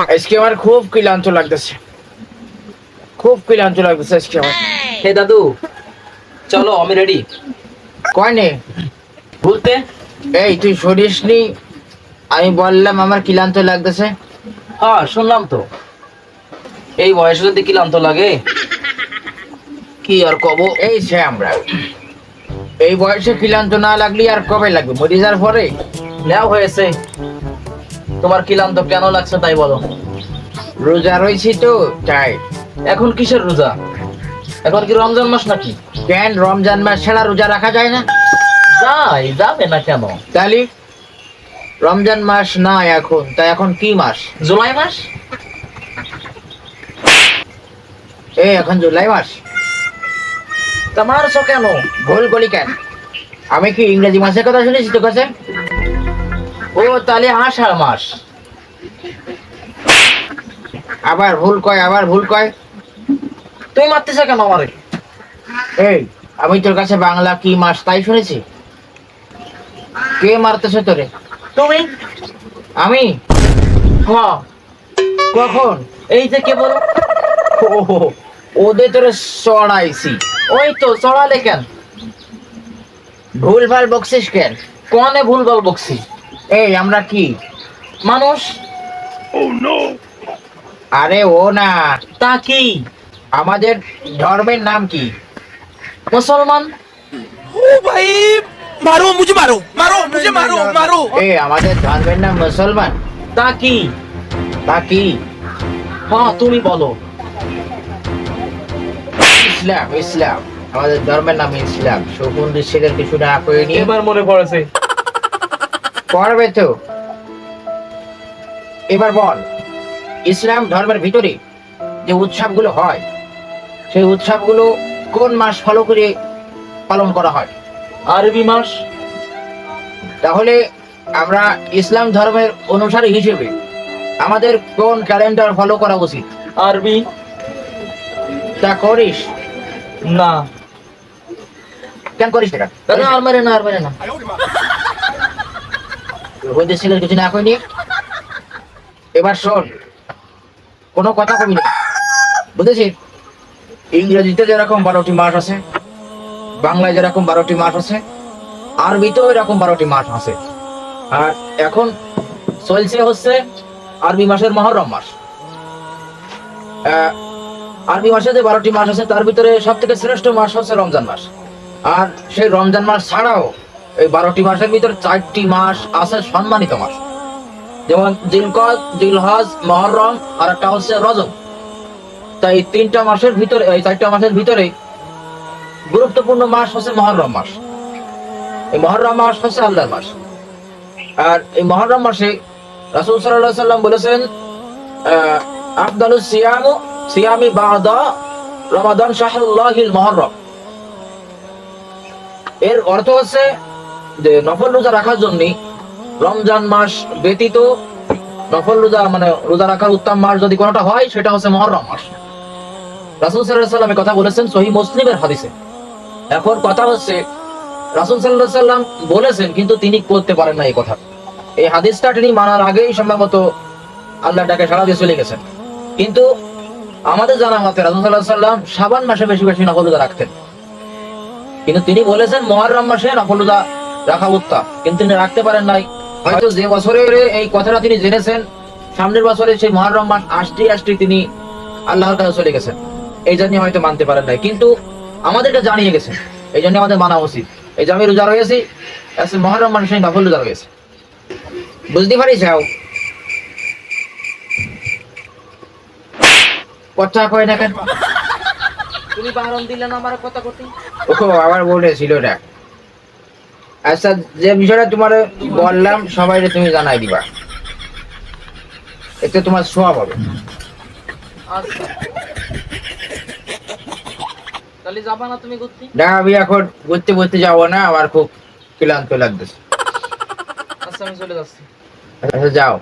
আজকে আমার খুব ক্লান্ত লাগতেছে, খুব ক্লান্ত লাগতেছে আজকে আমার। হে দাদু, চলো আমি রেডি। কয়নে ঘুরতে। এই তুই শুনিসনি আমি বললাম আমার ক্লান্ত লাগতেছে? হ্যাঁ শুনলাম তো। এই বয়সে যদি ক্লান্ত লাগে কি আর কব। এই সে আমরা এই বয়সে ক্লান্ত না লাগলে আর কবে লাগবে? মরে যাওয়ার পরে। নেওয়া হয়েছে, তোমার ক্লান্ত কেন লাগছে তাই বলো। রোজা রয়েছি তো তাই। এখন কিসের রোজা? এখন কি রমজান মাস নাকি? কেন রমজান মাস ছাড়া রোজা রাখা যায় না? যাবে না কেন? তাহলে রমজান মাস না এখন, তাই এখন কি মাস? জুলাই মাস। এই এখন জুলাই মাস। তা মারছো কেন? ভুল করি কেন? আমি কি ইংরেজি মাসের কথা শুনেছি তোর কাছে? ও তাহলে আষাঢ় মাস। আবার ভুল কয়, আবার ভুল কয়। তুমি মারতেছো কেন আমারে? এই আমি তোর কাছে বাংলা কি মাস তাই শুনেছি। কে মারতেছে তোরে? তুমি। আমি? হ্যাঁ। কখন? এই যে কে বলো। ওহো, ওদের তোরে চড়াইছি। ওই তো চড়ালে কেন? ভুল ভাল বকছিস কেন? কনে ভুল বল বকছি? এই আমরা কি মানুষ। আরে ও না, তা কি? আমাদের ধর্মের নাম কি? মুসলমান। ओ भाई मारो मुझे मारो मारो मुझे मारो मारो এই আমাদের ধর্মের নাম মুসলমান। তা কি? তা কি? হ্যাঁ তুমি বলো। ইসলাম। ইসলাম আমাদের ধর্মের নাম ইসলাম। শকুন ঋষিদের কিছু না করে নিয়ে এবার মনে পড়েছে। পড়বে তো। এবার বল, ইসলাম ধর্মের ভিতরে যে উৎসবগুলো হয় সেই উৎসবগুলো কোন মাস ফলো করে পালন করা হয়? আরবি মাস। তাহলে আমরা ইসলাম ধর্মের অনুসারী হিসেবে আমাদের কোন ক্যালেন্ডার ফলো করা উচিত? আরবি। তা করিস? না কেন করিস না? দাদা আর মেরে না, আর মেরে না। ওদের ছেলের কিছু না কইনি। এবার শোন, কোনো কথা কবি না, বুঝেছিস? ইংরেজিতে যেরকম 12টি মাস আছে, বাংলায় যেরকম 12টি মাস আছে, আরবিতেও এরকম 12টি মাস আছে। আর এখন চলছে হচ্ছে আরবি মাসের মহরম মাস। আরবি মাসে যে 12টি মাস আছে তার ভিতরে সব থেকে শ্রেষ্ঠ মাস হচ্ছে রমজান মাস। আর সেই রমজান মাস ছাড়াও এই 12টি মাসের ভিতরে 4টি মাস আছে সম্মানিত মাস, যেমন জিলকদ, জিলহজ, মহরম আর একটা হচ্ছে রজব। তাই এই 3টা মাসের ভিতরে, এই 4টা মাসের ভিতরে গুরুত্বপূর্ণ মাস হচ্ছে মহরম মাস। এই মহরম মাস হচ্ছে আল্লাহর মাস। আর এই মহরম মাসে রাসূল সাল্লাল্লাহু আলাইহি সাল্লাম বলেছেন, আফদালুস সিয়ামু সিয়ামি বাদা রমাদান শাহরুল্লাহিল মুহররম। এর অর্থ হচ্ছে যে নফল রোজা রাখার জন্য রমজান মাস ব্যতীত নফল রোজা মানে রোজা রাখার উত্তম মাস যদি কোনোটা হয় সেটা হচ্ছে মুহররম মাস। রাসূল সাল্লাল্লাহু আলাইহি সাল্লাম এই কথা বলেছেন সহিহ মুসলিমের হাদিসে। এখন কথা হচ্ছে রাসূল সাল্লাল্লাহু আলাইহি সাল্লাম বলেছেন কিন্তু তিনি করতে পারেন না এই কথা। এই হাদিসটা তিনি মানার আগেই সম্ভবত আল্লাহ তাকে সাড়া দিয়ে চলে গেছেন। কিন্তু আমাদের জানা মতে রাসূল সাল্লাল্লাহু আলাইহি সাল্লাম শাবান মাসে বেশি বেশি নফল রোজা রাখতেন, কিন্তু তিনি বলেছেন মুহররম মাসে নফল রোজা রাখা উত্তম, কিন্তু তিনি রাখতে পারেন নাই। হয়তো যে বছরে এই কথাটা তিনি জেনেছেন সামনের বছরে সেই মুহররম মাস আসতে আসতে তিনি আল্লাহর কাছে চলে গেছেন, এই জন্য হয়তো মানতে পারেন নাই, কিন্তু আমাদেরকে জানিয়ে গেছেন, এই জন্য আমাদের মানা উচিত। এই যে আমি রোজা রয়েছি, মুহররম মাসে নফল রোজা রয়েছে, বুঝতে পারিস? কথা কয় না কেন? তুমি বারণ দিলে না আমার কথা করতে। ও আবার বলেছিল না। আচ্ছা, যে বিষয়টা তোমার বললাম সবাই তুমি জানাই দিবা, এতে তোমার সওয়াব হবে। আচ্ছা তাহলে যাবা না তুমি ঘুরতে? না আমি এখন ঘুরতে ঘুরতে যাবো না, আমার খুব ক্লান্ত লাগতেছে। আচ্ছা আমি চলে যাচ্ছি। আচ্ছা যাও।